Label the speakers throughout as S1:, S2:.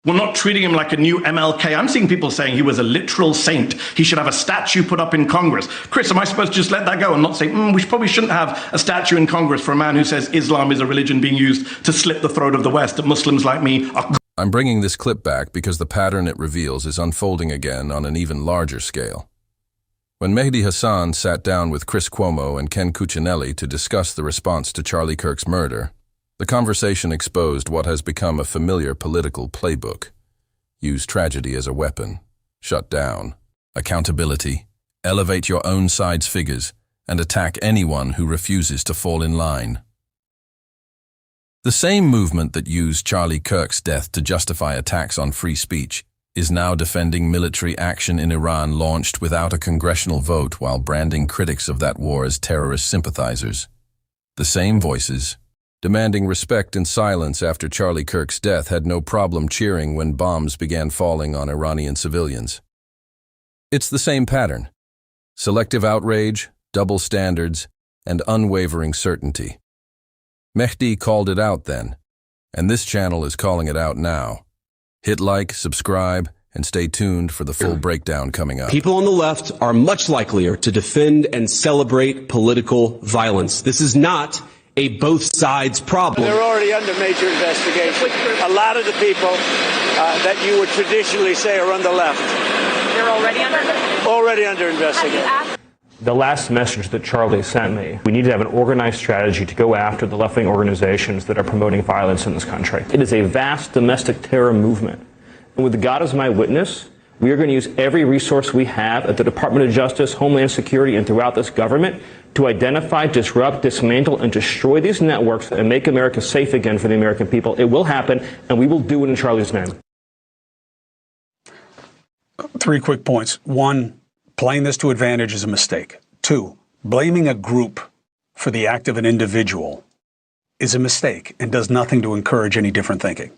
S1: We're not treating him like a new MLK. I'm seeing people saying he was a literal saint. He should have a statue put up in Congress. Chris, am I supposed to just let that go and not say, we probably shouldn't have a statue in Congress for a man who says Islam is a religion being used to slit the throat of the West, that Muslims like me are...
S2: I'm bringing this clip back because the pattern it reveals is unfolding again on an even larger scale. When Mehdi Hassan sat down with Chris Cuomo and Ken Cuccinelli to discuss the response to Charlie Kirk's murder, the conversation exposed what has become a familiar political playbook. Use tragedy as a weapon, shut down, accountability, elevate your own side's figures, and attack anyone who refuses to fall in line. The same movement that used Charlie Kirk's death to justify attacks on free speech is now defending military action in Iran launched without a congressional vote while branding critics of that war as terrorist sympathizers. The same voices, demanding respect and silence after Charlie Kirk's death, had no problem cheering when bombs began falling on Iranian civilians. It's the same pattern: selective outrage, double standards, and unwavering certainty. Mehdi called it out then, and this channel is calling it out now. Hit like, subscribe, and stay tuned for the full breakdown coming up.
S3: People on the left are much likelier to defend and celebrate political violence. This is not a both sides problem.
S4: They're already under major investigation. A lot of the people that you would traditionally say are on the left.
S5: They're
S4: already under investigation.
S6: The last message that Charlie sent me: we need to have an organized strategy to go after the left-wing organizations that are promoting violence in this country. It is a vast domestic terror movement. And with God as my witness, we are going to use every resource we have at the Department of Justice, Homeland Security, and throughout this government to identify, disrupt, dismantle, and destroy these networks and make America safe again for the American people. It will happen, and we will do it in Charlie's name.
S7: 3 quick points. 1, playing this to advantage is a mistake. 2, blaming a group for the act of an individual is a mistake and does nothing to encourage any different thinking.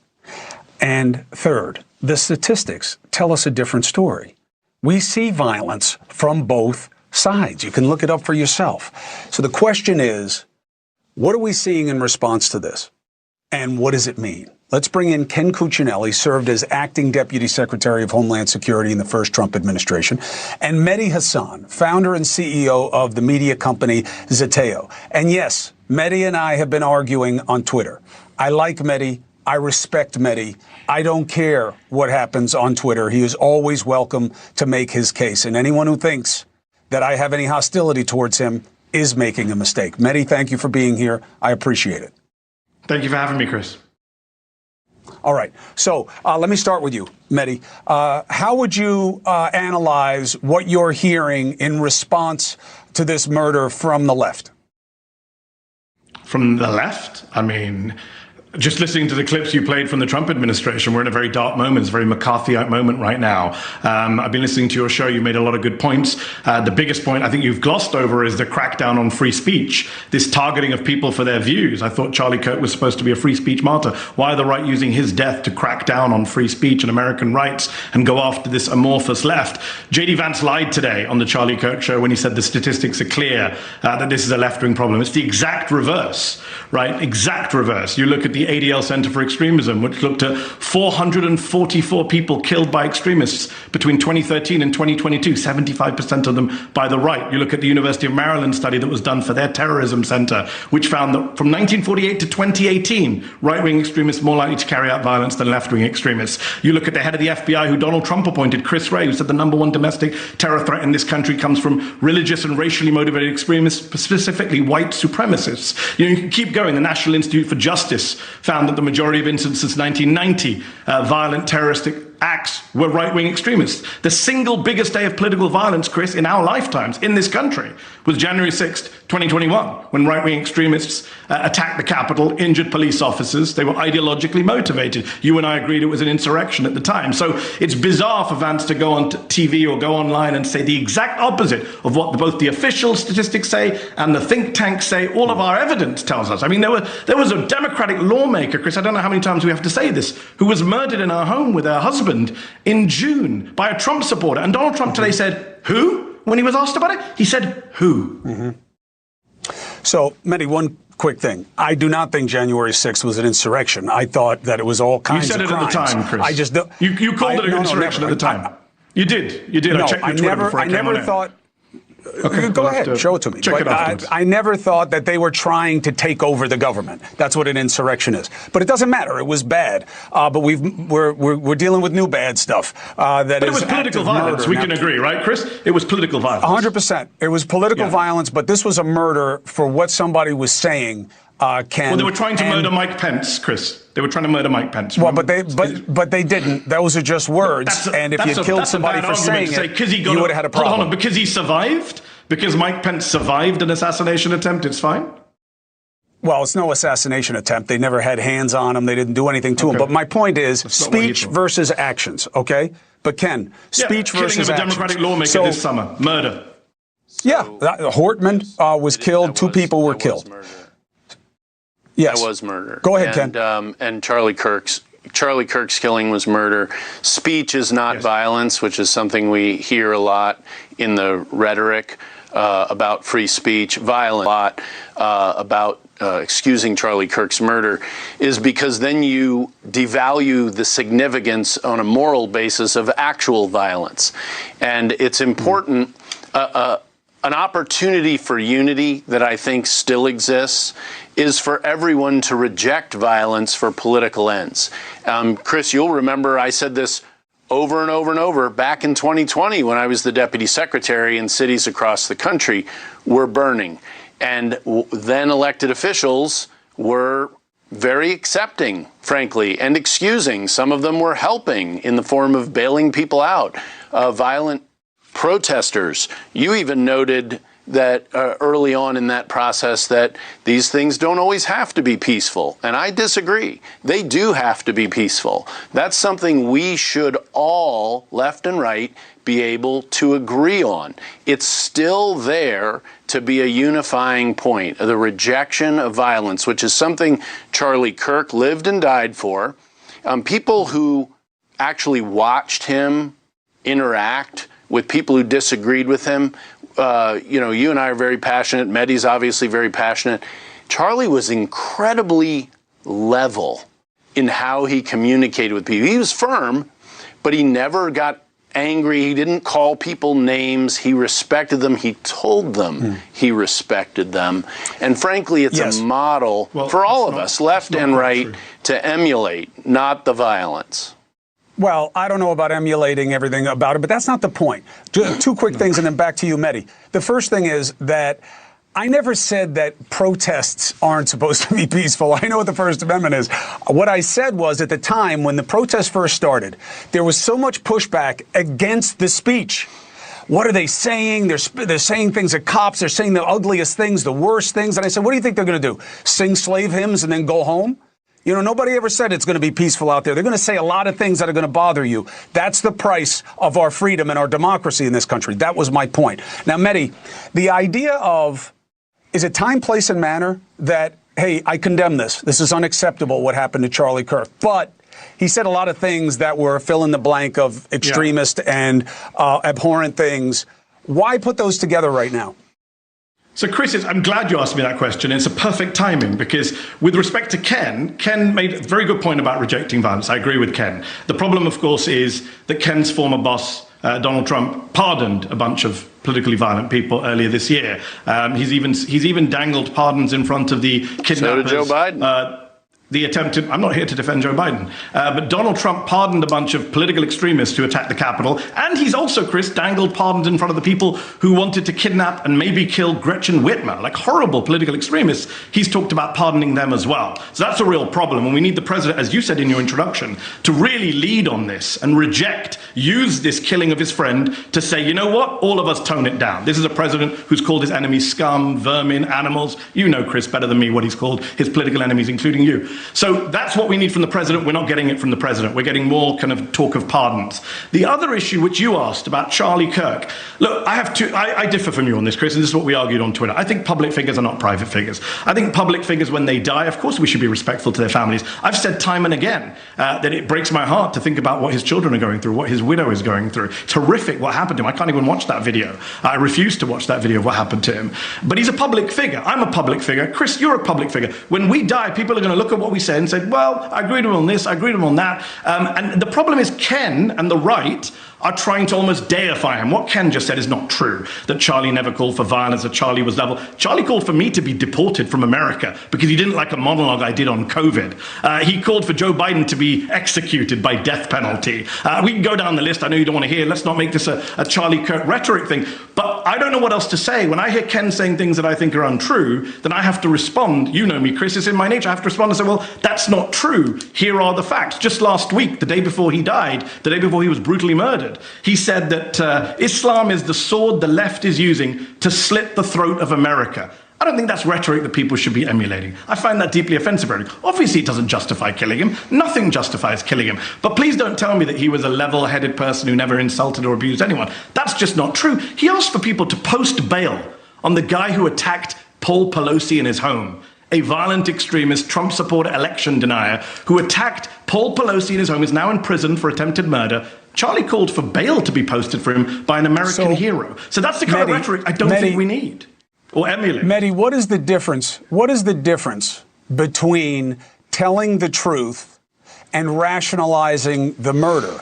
S7: And 3rd, the statistics tell us a different story. We see violence from both sides. You can look it up for yourself. So the question is, what are we seeing in response to this? And what does it mean? Let's bring in Ken Cuccinelli, served as acting Deputy Secretary of Homeland Security in the first Trump administration, and Mehdi Hasan, founder and CEO of the media company Zeteo. And yes, Mehdi and I have been arguing on Twitter. I like Mehdi. I respect Mehdi. I don't care what happens on Twitter. He is always welcome to make his case. And anyone who thinks that I have any hostility towards him is making a mistake. Mehdi, thank you for being here. I appreciate it.
S1: Thank you for having me, Chris.
S7: All right. So let me start with you, Mehdi. How would you analyze what you're hearing in response to this murder from the left?
S1: From the left? I mean, just listening to the clips you played from the Trump administration, we're in a very dark moment. It's a very McCarthyite moment right now. I've been listening to your show. You made a lot of good points. The biggest point I think you've glossed over is the crackdown on free speech, this targeting of people for their views. I thought Charlie Kirk was supposed to be a free speech martyr. Why are the right using his death to crack down on free speech and American rights and go after this amorphous left? J.D. Vance lied today on the Charlie Kirk show when he said the statistics are clear that this is a left-wing problem. It's the exact reverse, right? Exact reverse. You look at the ADL Center for Extremism, which looked at 444 people killed by extremists between 2013 and 2022, 75% of them by the right. You look at the University of Maryland study that was done for their terrorism center, which found that from 1948 to 2018, right-wing extremists more likely to carry out violence than left-wing extremists. You look at the head of the FBI, who Donald Trump appointed, Chris Wray, who said the #1 domestic terror threat in this country comes from religious and racially motivated extremists, specifically white supremacists. You can keep going. The National Institute for Justice found that the majority of incidents since 1990, violent terroristic acts were right-wing extremists. The single biggest day of political violence, Chris, in our lifetimes in this country was January 6th, 2021, when right-wing extremists attacked the Capitol, injured police officers. They were ideologically motivated. You and I agreed it was an insurrection at the time. So it's bizarre for Vance to go on TV or go online and say the exact opposite of what both the official statistics say and the think tanks say. All of our evidence tells us. I mean, there was a Democratic lawmaker, Chris, I don't know how many times we have to say this, who was murdered in our home with her husband in June by a Trump supporter. And Donald Trump today said, who? When he was asked about it, he said, who?
S7: So, Mehdi, one quick thing. I do not think January 6th was an insurrection. I thought that it was all kinds of crimes.
S1: You said it at the time, Chris.
S7: I just don't.
S1: You called it an insurrection at the time. You did. You did.
S7: No,
S1: I checked your Twitter before I
S7: never
S1: came on
S7: thought.
S1: Okay,
S7: Go ahead, show it to me.
S1: Check it afterwards.
S7: I never thought that they were trying to take over the government. That's what an insurrection is. But it doesn't matter. It was bad. But we're dealing with new bad stuff. But
S1: it was political violence. We can agree, right, Chris? It was political violence.
S7: 100%. It was political violence, but this was a murder for what somebody was saying. Well,
S1: they were trying to murder Mike Pence, Chris. They were trying to murder Mike Pence.
S7: Well, but they didn't. Those are just words. And if you killed somebody for saying it, you would have had a problem.
S1: Hold on, because he survived? Because Mike Pence survived an assassination attempt, it's fine?
S7: Well, it's no assassination attempt. They never had hands on him. They didn't do anything to him. But my point is speech versus actions, okay? But Ken, speech versus actions.
S1: Killing of a Democratic lawmaker this summer. Murder.
S7: Yeah. Hortman was killed. Two people were killed. Yes.
S5: That was murder.
S7: Go ahead, Ken.
S5: And Charlie Kirk's killing was murder. Speech is not violence, which is something we hear a lot in the rhetoric about free speech. Violence, a lot about excusing Charlie Kirk's murder, is because then you devalue the significance on a moral basis of actual violence. And it's important. An opportunity for unity that I think still exists is for everyone to reject violence for political ends. Chris, you'll remember I said this over and over and over back in 2020 when I was the deputy secretary and cities across the country were burning. And then elected officials were very accepting, frankly, and excusing. Some of them were helping in the form of bailing people out, violent protesters. You even noted that early on in that process that these things don't always have to be peaceful. And I disagree. They do have to be peaceful. That's something we should all, left and right, be able to agree on. It's still there to be a unifying point, the rejection of violence, which is something Charlie Kirk lived and died for. People who actually watched him interact with people who disagreed with him. You and I are very passionate. Mehdi's obviously very passionate. Charlie was incredibly level in how he communicated with people. He was firm, but he never got angry. He didn't call people names. He respected them. He told them he respected them. And frankly, it's a model for all of us, left and right, to emulate, not the violence.
S7: Well, I don't know about emulating everything about it, but that's not the point. Two quick things, and then back to you, Mehdi. The first thing is that I never said that protests aren't supposed to be peaceful. I know what the First Amendment is. What I said was at the time when the protests first started, there was so much pushback against the speech. What are they saying? They're saying things at cops. They're saying the ugliest things, the worst things. And I said, what do you think they're going to do? Sing slave hymns and then go home? You know, nobody ever said it's going to be peaceful out there. They're going to say a lot of things that are going to bother you. That's the price of our freedom and our democracy in this country. That was my point. Now, Mehdi, the idea of, is it time, place, and manner that, hey, I condemn this. This is unacceptable, what happened to Charlie Kirk. But he said a lot of things that were fill in the blank of extremist and abhorrent things. Why put those together right now?
S1: So, Chris, I'm glad you asked me that question. It's a perfect timing because with respect to Ken made a very good point about rejecting violence. I agree with Ken. The problem, of course, is that Ken's former boss, Donald Trump, pardoned a bunch of politically violent people earlier this year. He's even dangled pardons in front of the kidnappers.
S5: So did Joe Biden.
S1: The attempted, I'm not here to defend Joe Biden, but Donald Trump pardoned a bunch of political extremists who attacked the Capitol. And he's also, Chris, dangled pardons in front of the people who wanted to kidnap and maybe kill Gretchen Whitmer, like horrible political extremists. He's talked about pardoning them as well. So that's a real problem. And we need the president, as you said in your introduction, to really lead on this and use this killing of his friend to say, you know what, all of us tone it down. This is a president who's called his enemies scum, vermin, animals. You know, Chris, better than me what he's called his political enemies, including you. So that's what we need from the president. We're not getting it from the president. We're getting more kind of talk of pardons. The other issue which you asked about Charlie Kirk, look, I differ from you on this, Chris, and this is what we argued on Twitter. I think public figures are not private figures. I think public figures, when they die, of course we should be respectful to their families. I've said time and again that it breaks my heart to think about what his children are going through, what his widow is going through. Terrific what happened to him. I can't even watch that video. I refuse to watch that video of what happened to him. But he's a public figure. I'm a public figure. Chris, you're a public figure. When we die, people are going to look at what we said and say, well, I agreed with him on this, I agreed with him on that. And the problem is Ken and the right are trying to almost deify him. What Ken just said is not true, that Charlie never called for violence, that Charlie was level. Charlie called for me to be deported from America because he didn't like a monologue I did on COVID. He called for Joe Biden to be executed by death penalty. We can go down the list. I know you don't want to hear. Let's not make this a Charlie Kirk rhetoric thing. But I don't know what else to say. When I hear Ken saying things that I think are untrue, then I have to respond. You know me, Chris, it's in my nature. I have to respond and say, well, that's not true. Here are the facts. Just last week, the day before he died, the day before he was brutally murdered, he said that Islam is the sword the left is using to slit the throat of America. I don't think that's rhetoric that people should be emulating. I find that deeply offensive rhetoric. Obviously, it doesn't justify killing him. Nothing justifies killing him. But please don't tell me that he was a level-headed person who never insulted or abused anyone. That's just not true. He asked for people to post bail on the guy who attacked Paul Pelosi in his home, a violent extremist, Trump supporter, election denier, who attacked Paul Pelosi in his home, is now in prison for attempted murder. Charlie called for bail to be posted for him by an American hero. So that's the kind of rhetoric I don't think we need or emulate.
S7: Mehdi, what is the difference? What is the difference between telling the truth and rationalizing the murder?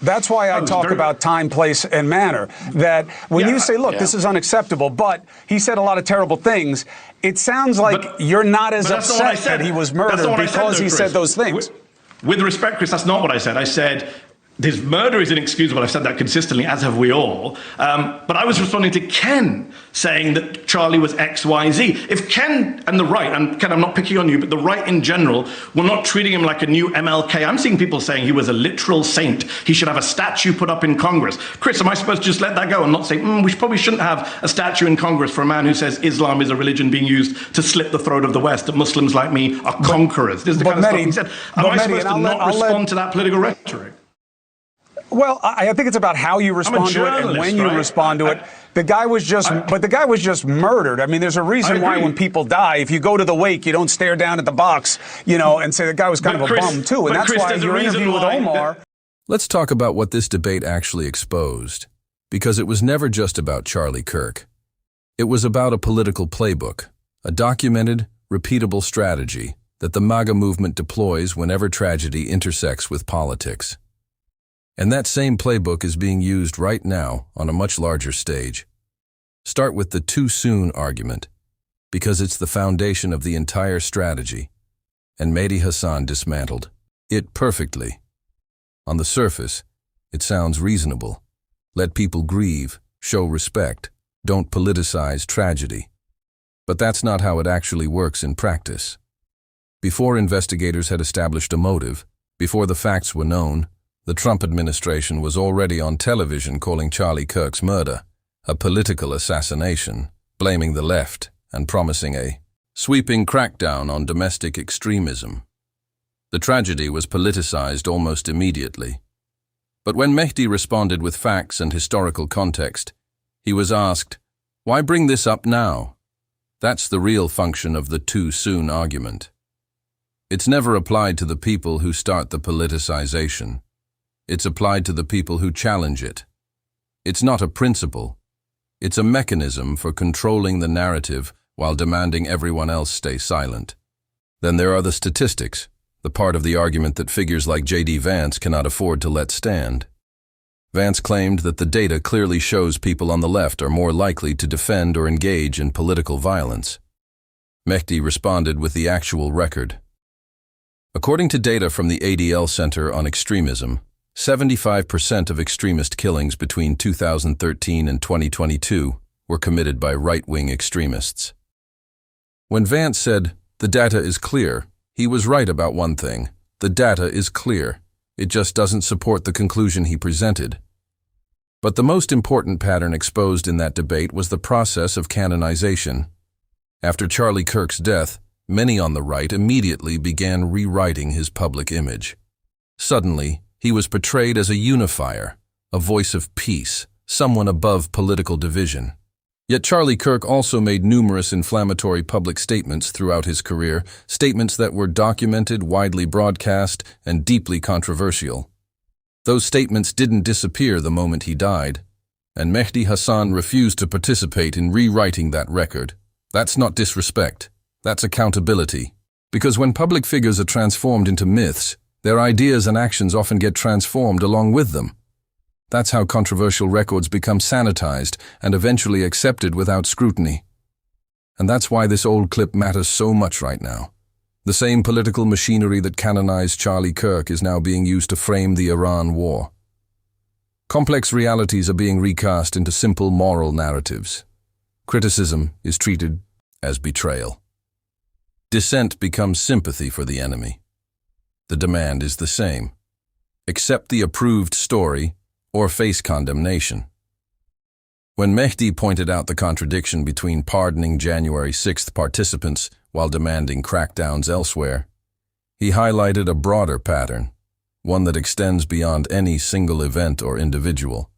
S7: That's why I talk about time, place, and manner. That when you say, look, this is unacceptable, but he said a lot of terrible things, it sounds like you're not as upset that he was murdered because he said those things.
S1: With respect, Chris, that's not what I said. I said his murder is inexcusable. I've said that consistently, as have we all. But I was responding to Ken saying that Charlie was X, Y, Z. If Ken and the right, and Ken, I'm not picking on you, but the right in general, were not treating him like a new MLK. I'm seeing people saying he was a literal saint. He should have a statue put up in Congress. Chris, am I supposed to just let that go and not say, we probably shouldn't have a statue in Congress for a man who says Islam is a religion being used to slit the throat of the West, that Muslims like me are conquerors? This is the kind of stuff he said. Am I supposed to not respond to that political rhetoric?
S7: Well, I think it's about how you respond to it and when you respond to it. The guy was just murdered. I mean, there's a reason why when people die, if you go to the wake, you don't stare down at the box, and say the guy was kind of a bum too. And that's why your interview with Omar.
S2: Let's talk about what this debate actually exposed, because it was never just about Charlie Kirk. It was about a political playbook, a documented, repeatable strategy that the MAGA movement deploys whenever tragedy intersects with politics. And that same playbook is being used right now on a much larger stage. Start with the too soon argument, because it's the foundation of the entire strategy, and Mehdi Hassan dismantled it perfectly. On the surface, it sounds reasonable. Let people grieve, show respect, don't politicize tragedy. But that's not how it actually works in practice. Before investigators had established a motive, before the facts were known, the Trump administration was already on television calling Charlie Kirk's murder a political assassination, blaming the left and promising a sweeping crackdown on domestic extremism. The tragedy was politicized almost immediately. But when Mehdi responded with facts and historical context, he was asked, "Why bring this up now?" That's the real function of the too soon argument. It's never applied to the people who start the politicization. It's applied to the people who challenge it. It's not a principle. It's a mechanism for controlling the narrative while demanding everyone else stay silent. Then there are the statistics, the part of the argument that figures like J.D. Vance cannot afford to let stand. Vance claimed that the data clearly shows people on the left are more likely to defend or engage in political violence. Mehdi responded with the actual record. According to data from the ADL Center on Extremism, 75% of extremist killings between 2013 and 2022 were committed by right-wing extremists. When Vance said, "The data is clear," he was right about one thing. The data is clear. It just doesn't support the conclusion he presented. But the most important pattern exposed in that debate was the process of canonization. After Charlie Kirk's death, many on the right immediately began rewriting his public image. Suddenly, he was portrayed as a unifier, a voice of peace, someone above political division. Yet Charlie Kirk also made numerous inflammatory public statements throughout his career, statements that were documented, widely broadcast, and deeply controversial. Those statements didn't disappear the moment he died, and Mehdi Hassan refused to participate in rewriting that record. That's not disrespect, that's accountability. Because when public figures are transformed into myths, their ideas and actions often get transformed along with them. That's how controversial records become sanitized and eventually accepted without scrutiny. And that's why this old clip matters so much right now. The same political machinery that canonized Charlie Kirk is now being used to frame the Iran war. Complex realities are being recast into simple moral narratives. Criticism is treated as betrayal. Dissent becomes sympathy for the enemy. The demand is the same. Accept the approved story or face condemnation. When Mehdi pointed out the contradiction between pardoning January 6th participants while demanding crackdowns elsewhere, he highlighted a broader pattern, one that extends beyond any single event or individual.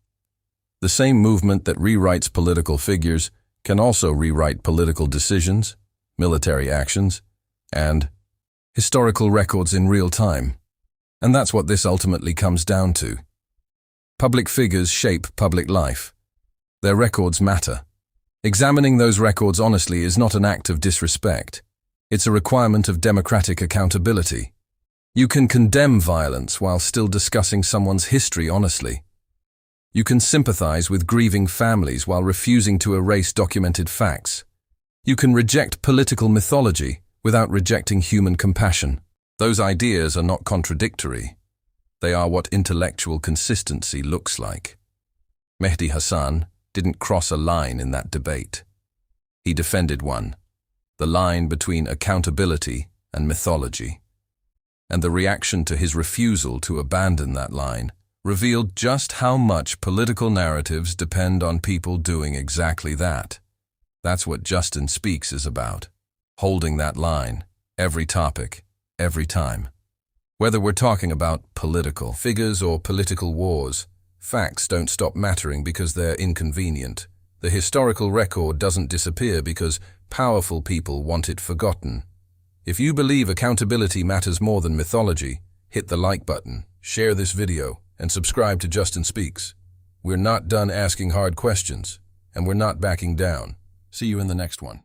S2: The same movement that rewrites political figures can also rewrite political decisions, military actions, and historical records in real time. And that's what this ultimately comes down to. Public figures shape public life. Their records matter. Examining those records honestly is not an act of disrespect. It's a requirement of democratic accountability. You can condemn violence while still discussing someone's history honestly. You can sympathize with grieving families while refusing to erase documented facts. You can reject political mythology without rejecting human compassion. Those ideas are not contradictory. They are what intellectual consistency looks like. Mehdi Hassan didn't cross a line in that debate. He defended one, the line between accountability and mythology. And the reaction to his refusal to abandon that line revealed just how much political narratives depend on people doing exactly that. That's what Justin Speaks is about, holding that line, every topic, every time. Whether we're talking about political figures or political wars, facts don't stop mattering because they're inconvenient. The historical record doesn't disappear because powerful people want it forgotten. If you believe accountability matters more than mythology, hit the like button, share this video, and subscribe to Justin Speaks. We're not done asking hard questions, and we're not backing down. See you in the next one.